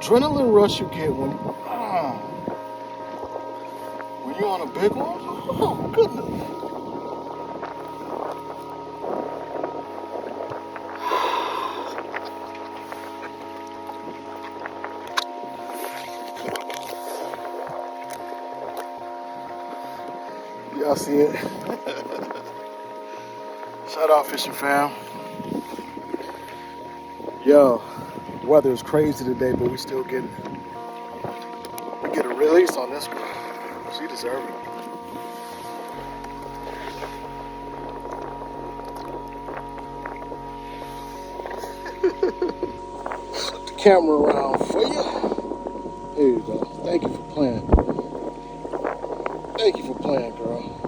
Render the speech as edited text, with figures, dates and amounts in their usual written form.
adrenaline rush you get when you're on a big one. Oh goodness. Y'all see it? Shout out fishing fam. Yo, weather is crazy today, but we still get a release on this girl. She deserves it. Flip the camera around for you. There you go. Thank you for playing. Thank you for playing, girl.